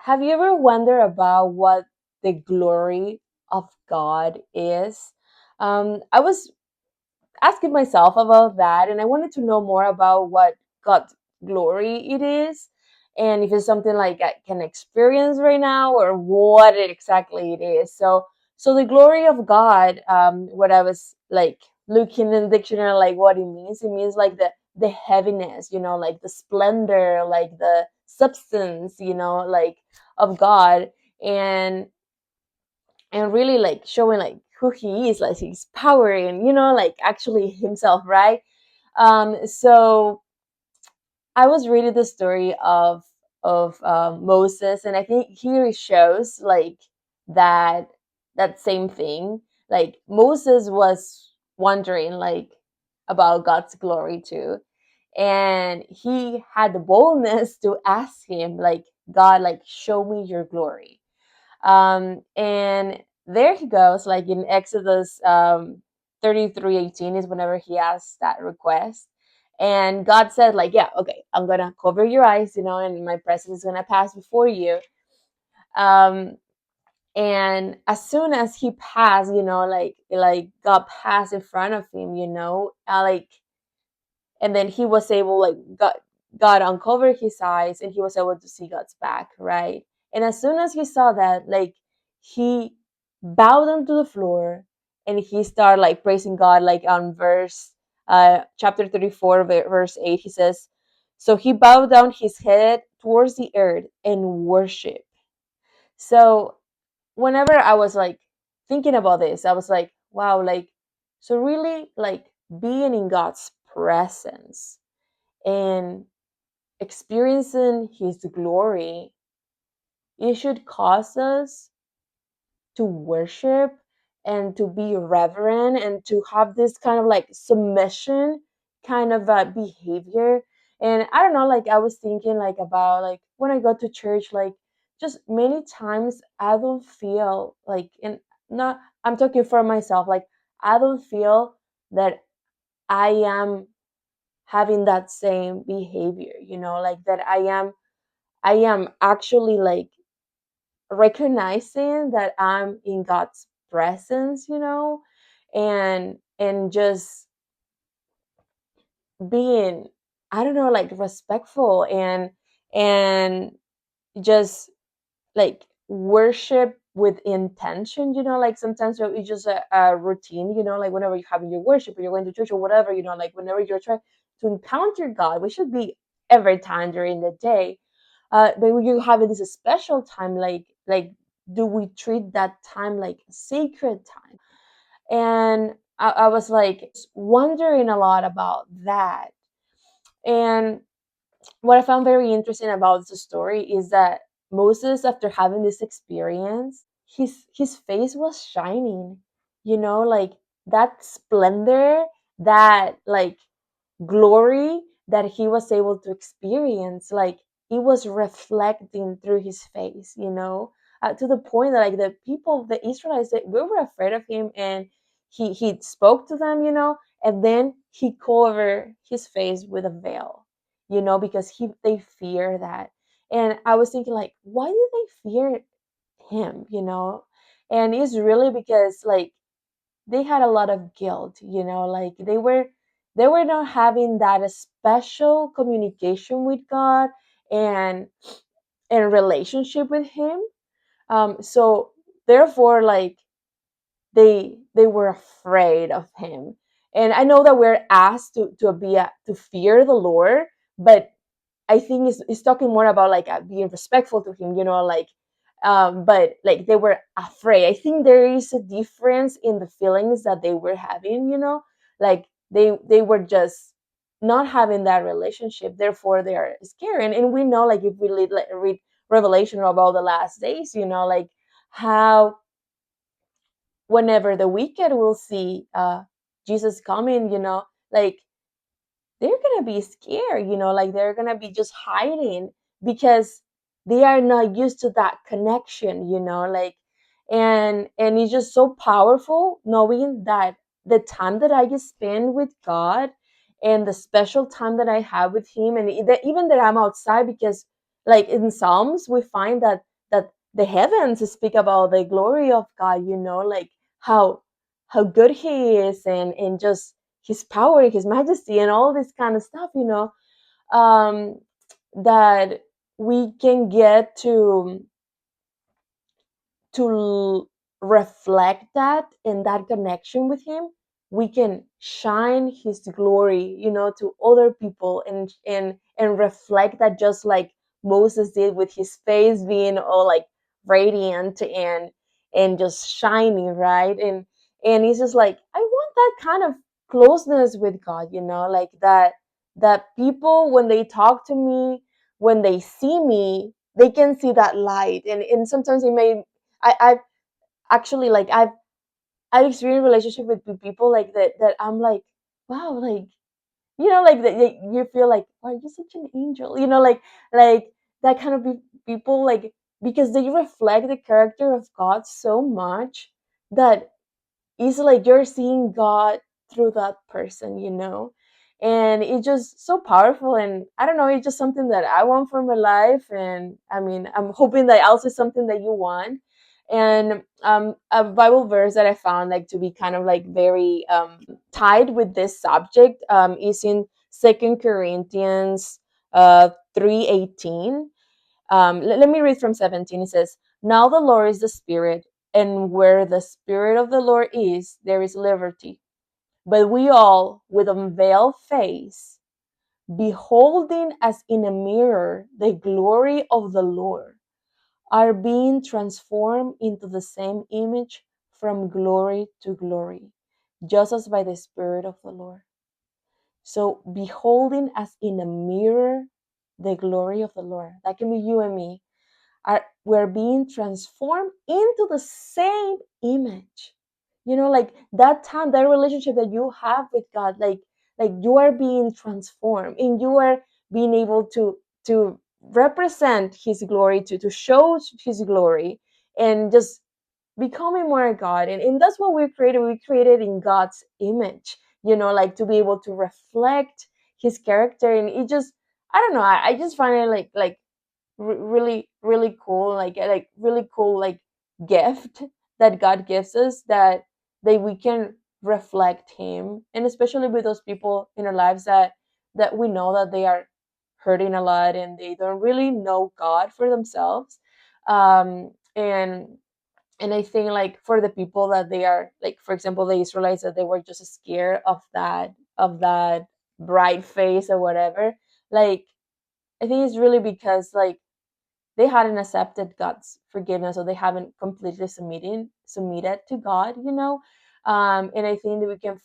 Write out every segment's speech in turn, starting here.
Have you ever wondered about what the glory of God is? I was asking myself about that, and I wanted to know more about what God's glory it is, and if it's something like I can experience right now, or what exactly it is. So the glory of God, what I was like looking in the dictionary, like what it means like the heaviness, like the splendor, like the substance, like of God, and and really like showing like who he is, like his power, and like actually himself, right? So I was reading the story of Moses, and I think here it shows like that that same thing. Like Moses was wondering like about God's glory too, and he had the boldness to ask him like, God, like show me your glory. And there he goes, like in Exodus 33:18 is whenever he asks that request. And God said, like, yeah, okay, I'm gonna cover your eyes, and my presence is gonna pass before you. Um, and as soon as he passed, like God passed in front of him, like, and then he was able, like, God uncovered his eyes, and he was able to see God's back, right? And as soon as he saw that, like, he bowed down to the floor, and he started like praising God, like on verse chapter 34 verse 8. He says, so he bowed down his head towards the earth and worshiped. So whenever I was like thinking about this, I was like, wow, like, so really, like, being in God's presence and experiencing his glory, it should cause us to worship and to be reverent and to have this kind of like submission kind of behavior. And I don't know, like I was thinking like about like when I go to church, like just many times I don't feel like, and not, I'm talking for myself, like I don't feel that I am having that same behavior, like that I am actually like recognizing that I'm in God's presence, and just being, I don't know, like respectful, and just like worship with intention, like sometimes it's just a routine, like whenever you're having your worship or you're going to church or whatever, like whenever you're trying to encounter God, which should be every time during the day. But when you have this special time, like do we treat that time like sacred time? And I was like wondering a lot about that. And what I found very interesting about the story is that Moses, after having this experience, his face was shining, like that splendor, that like glory that he was able to experience, like it was reflecting through his face, to the point that like the people, the Israelites, we were afraid of him, and he spoke to them, and then he covered his face with a veil, because they fear that. And I was thinking like, why do they fear him, and it's really because like they had a lot of guilt, like they were not having that special communication with God, and relationship with him. So therefore, like they were afraid of him. And I know that we're asked to fear the Lord, but I think it's talking more about like being respectful to him, like, but like they were afraid. I think there is a difference in the feelings that they were having, like they were just not having that relationship. Therefore, they are scared. And we know, like, if we read Revelation about the last days, like how whenever the wicked will see Jesus coming, like they're gonna be scared, like they're gonna be just hiding because they are not used to that connection, like, and it's just so powerful knowing that the time that I just spend with God and the special time that I have with him, and even that I'm outside, because like in Psalms we find that the heavens speak about the glory of God, like how good he is, and just his power, his majesty, and all this kind of stuff, um, that we can get to reflect that in that connection with him. We can shine his glory, to other people, and reflect that, just like Moses did, with his face being all like radiant and just shining, right? And he's just like, I want that kind of closeness with God, like that people, when they talk to me, when they see me, they can see that light. And sometimes it may, I've actually, like, I've experienced relationship with people like that I'm like, wow, like, like that you feel like, wow, you're such an angel, like that kind of people, like, because they reflect the character of God so much that it's like you're seeing God through that person, and it's just so powerful. And I don't know, it's just something that I want for my life. And I mean, I'm hoping that also is something that you want. And a Bible verse that I found, like, to be kind of like very tied with this subject, is in Second Corinthians 3:18. Let me read from 17. It says, now the Lord is the Spirit, and where the Spirit of the Lord is, there is liberty. But we all, with unveiled face, beholding as in a mirror the glory of the Lord, are being transformed into the same image from glory to glory, just as by the Spirit of the Lord. So, beholding as in a mirror the glory of the Lord, that can be you and me, we're being transformed into the same image, like that time, that relationship that you have with God, like you are being transformed, and you are being able to represent his glory, to show his glory, and just becoming more God. And that's what we created in God's image, like to be able to reflect his character. And it just, I don't know, I just find it like really really cool, like really cool, like, gift that God gives us, that we can reflect him. And especially with those people in our lives that we know that they are hurting a lot, and they don't really know God for themselves. And I think, like, for the people that they are, like, for example, the Israelites, that they were just scared of that bright face or whatever, like, I think it's really because, like, they hadn't accepted God's forgiveness, or they haven't completely submitted to God, and I think that we can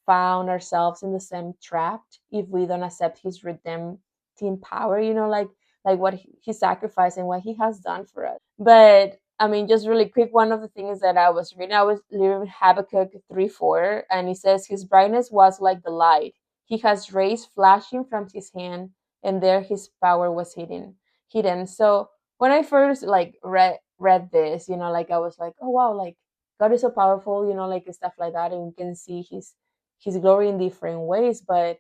found ourselves in the same trap if we don't accept his redemptive power, like what he sacrificed and what he has done for us. But I mean, just really quick, one of the things that I was reading Habakkuk 3:4, and it says, his brightness was like the light. He has rays flashing from his hand, and there his power was hidden. So when I first, like, read this, like, I was like, oh wow, like, God is so powerful, like, stuff like that, and we can see his glory in different ways, but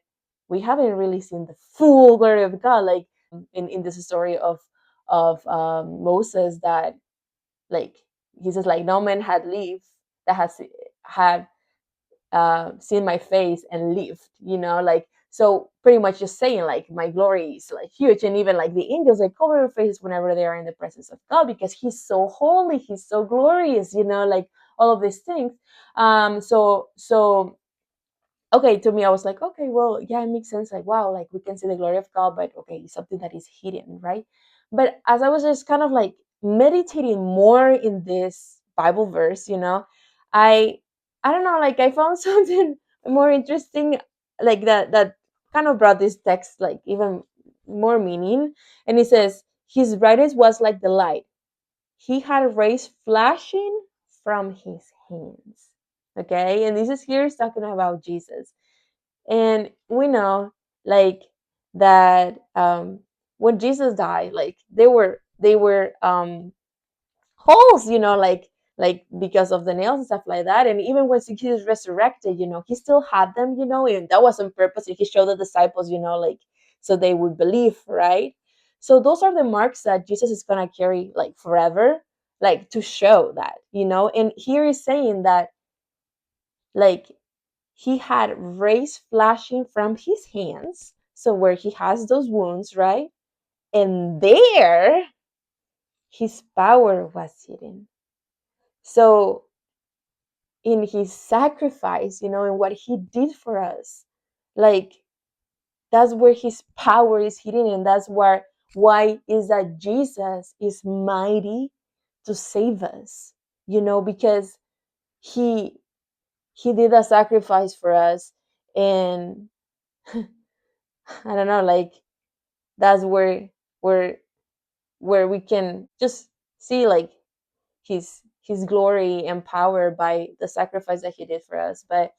we haven't really seen the full glory of God, like, in this story of Moses, that, like, he says, like, no man had lived that has had seen my face and lived, like, so pretty much just saying, like, my glory is, like, huge. And even, like, the angels, like, cover their faces whenever they are in the presence of God, because he's so holy, he's so glorious, like, all of these things. So okay, to me, I was like, okay, well, yeah, it makes sense, like, wow, like, we can see the glory of God, but okay, it's something that is hidden, right? But as I was just kind of like meditating more in this Bible verse, i I don't know, like, I found something more interesting, like, that kind of brought this text, like, even more meaning. And it says, his brightness was like the light. He had rays flashing from his hands. Okay, and this is here is talking about Jesus. And we know, like, that when Jesus died, like, they were holes, like, because of the nails and stuff like that. And even when he was resurrected, he still had them, and that was on purpose. And he showed the disciples, like, so they would believe, right? So those are the marks that Jesus is going to carry like forever, like to show that, and here is saying that like he had rays flashing from his hands, so where he has those wounds, right? And there his power was hidden. So in his sacrifice, in what he did for us, like that's where his power is hidden, and that's why is that Jesus is mighty to save us, because he he did a sacrifice for us. And I don't know, like that's where where we can just see like his glory and power by the sacrifice that he did for us. But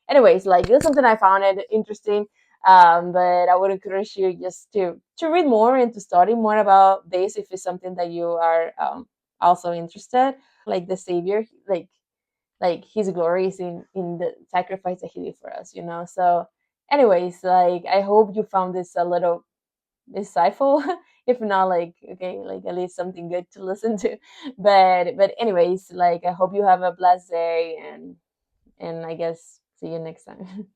anyways, like it's something I found it interesting. But I would encourage you just to read more and to study more about this if it's something that you are also interested. Like the Savior, like his glory is in the sacrifice that he did for us. So anyways, like I hope you found this a little insightful. If not, like okay, like at least something good to listen to. But anyways, like I hope you have a blessed day, and I guess see you next time.